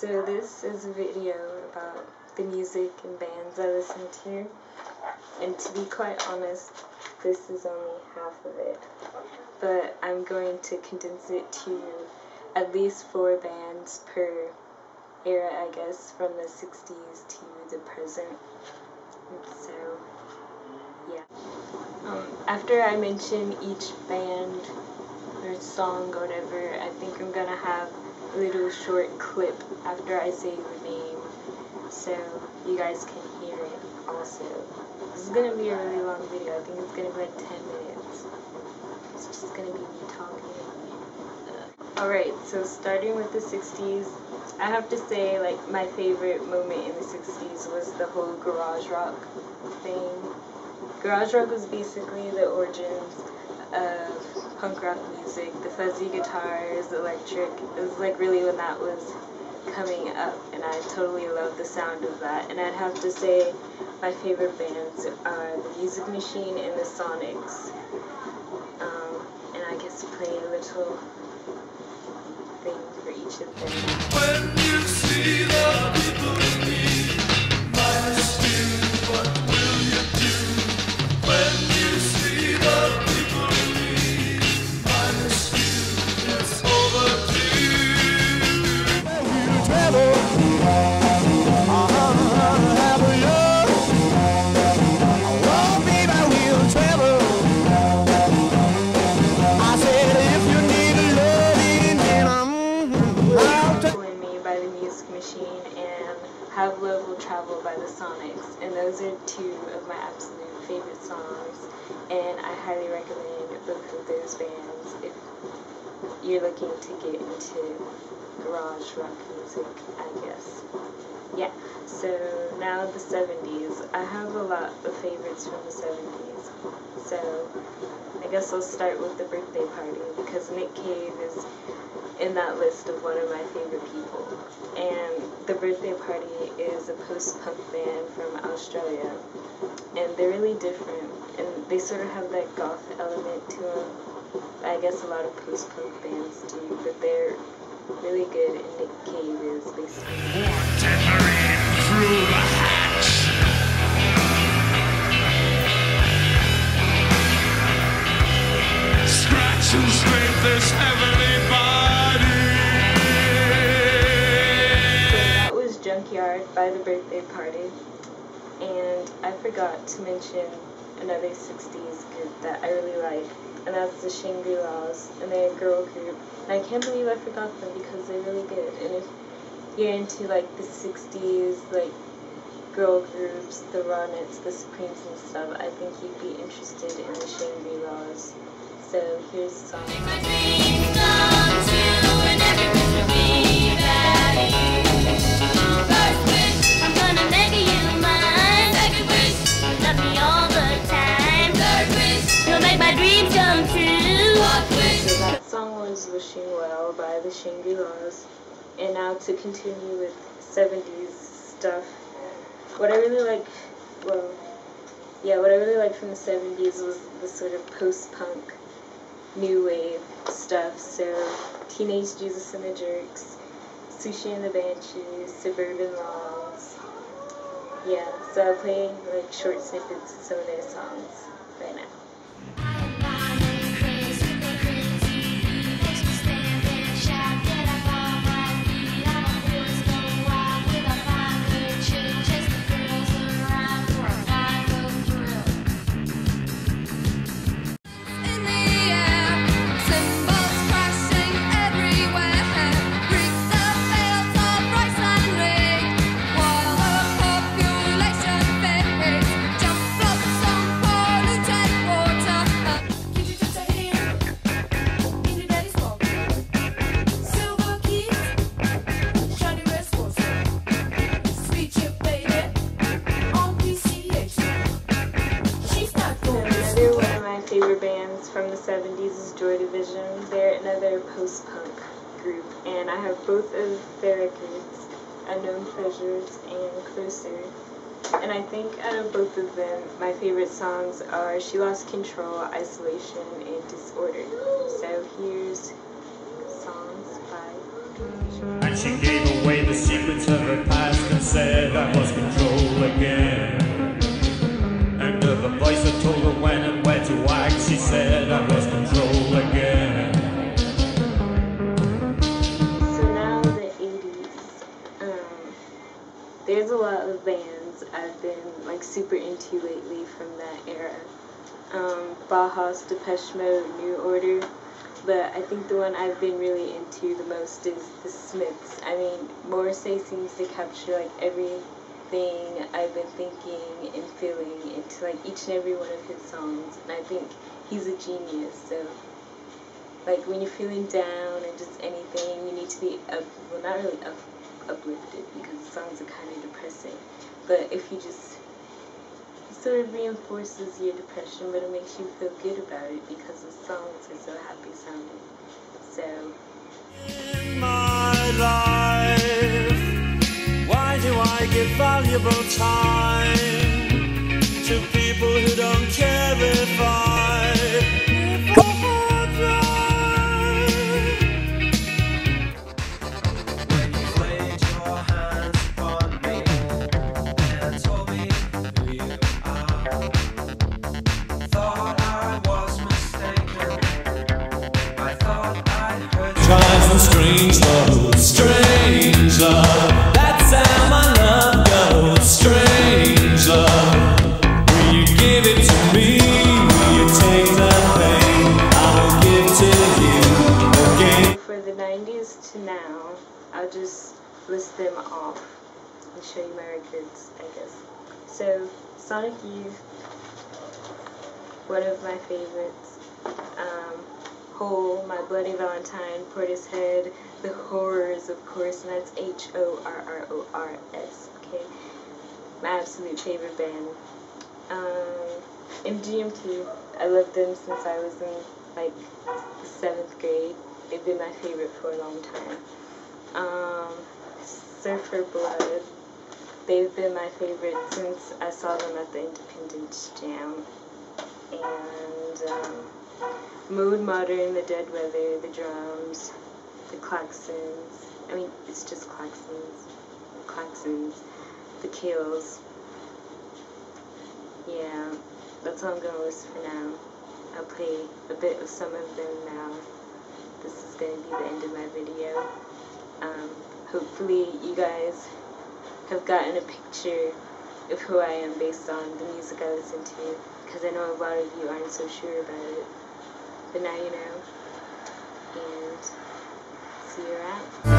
So this is a video about the music and bands I listen to, and to be quite honest, this is only half of it, but I'm going to condense it to at least 4 bands per era, I guess, from the 60s to the present. So yeah. After I mention each band or song or whatever, I think I'm gonna have a little short clip after I say the name, so you guys can hear it also. This is gonna be a really long video. I think it's gonna be like 10 minutes. It's just gonna be me talking. Alright, so starting with the 60s, I have to say, like, my favorite moment in the 60s was the whole garage rock thing. Garage rock was basically the origins of punk rock music, the fuzzy guitars, the electric. It was like really when that was coming up, and I totally loved the sound of that. And I'd have to say my favorite bands are the Music Machine and the Sonics. And I guess play a little thing for each of them. When you see the people in me, minus you, what will you do? When you see the people in me, minus you, it's overdue. When you travel, have you? Oh, baby, we'll travel. I said, if you need loving, then I'll Join Me by the Music Machine and Have Love Will Travel by the Sonics, and those are 2 of my absolute favorite songs, and I highly recommend both of those bands if you're looking to get into garage rock music, I guess. Yeah, so now the 70s. I have a lot of favorites from the 70s, so I guess I'll start with The Birthday Party, because Nick Cave is in that list of one of my favorite people. And The Birthday Party is a post-punk band from Australia, and they're really different, and they sort of have that goth element to them. I guess a lot of post-punk bands do, but they're really good, and Nick Cave is basically through the hatch. Scratch and scrape this heavenly body. So that was Junkyard by The Birthday Party, and I forgot to mention another 60s group that I really like, and that's the Shangri-Las, and they're a girl group, and I can't believe I forgot them because they're really good. And if you're into like the 60s, like girl groups, the Ronettes, the Supremes and stuff, I think you'd be interested in the Shangri-Las. So here's a song. I'm gonna make you mine. Second wish, love me all the time. Third wish, you'll make my dreams come true. Fourth wish. So that song was Wishing Well by the Shangri-Las. And now to continue with 70s stuff. What I really like, what I really liked from the 70s was the sort of post-punk, new wave stuff. So Teenage Jesus and the Jerks, Siouxsie and the Banshees, Suburban Longs. Yeah, so I'll play like short snippets of some of their songs right now. Favorite bands from the 70s is Joy Division. They're another post-punk group, and I have both of their records, Unknown Pleasures and Closer. And I think out of both of them, my favorite songs are She Lost Control, Isolation, and Disorder. So here's songs by. And she gave away the secrets of her past and said I was control again. And of a voice that told her when and where to act, she said I was control again. So now the 80s, there's a lot of bands I've been like super into lately from that era. Bauhaus, Depeche Mode, New Order. But I think the one I've been really into the most is the Smiths. I mean, Morrissey seems to capture like everything I've been thinking and feeling into like each and every one of his songs. And I think he's a genius. So like when you're feeling down or just anything, you need to be not really uplifted because the songs are kind of depressing. But if you just, it sort of reinforces your depression, but it makes you feel good about it because the songs are so happy sounding. So in my life, why do I give valuable time to people who don't care if I live or die? When you laid your hands upon me and told me who you are, thought I was mistaken. I thought I heard Try some strange love, that's how my love goes, strange love. Will you give it to me? Will you take the pain I will give to you again? for the 90s to now, I'll just list them off and show you my records, I guess. So Sonic Youth, one of my favorites. Hole, My Bloody Valentine, Portishead, The Horrors, of course, and that's Horrors, okay? My absolute favorite band. MGMT, I loved them since I was in, like, the 7th grade. They've been my favorite for a long time. Surfer Blood, they've been my favorite since I saw them at the Independence Jam. And, Mood Modern, The Dead Weather, The Drums, The Klaxons, I mean, it's just Klaxons, The Kills. Yeah, that's all I'm going to list for now. I'll play a bit of some of them now. This is going to be the end of my video. Hopefully you guys have gotten a picture of who I am based on the music I listen to, because I know a lot of you aren't so sure about it. But now you know, and see you around.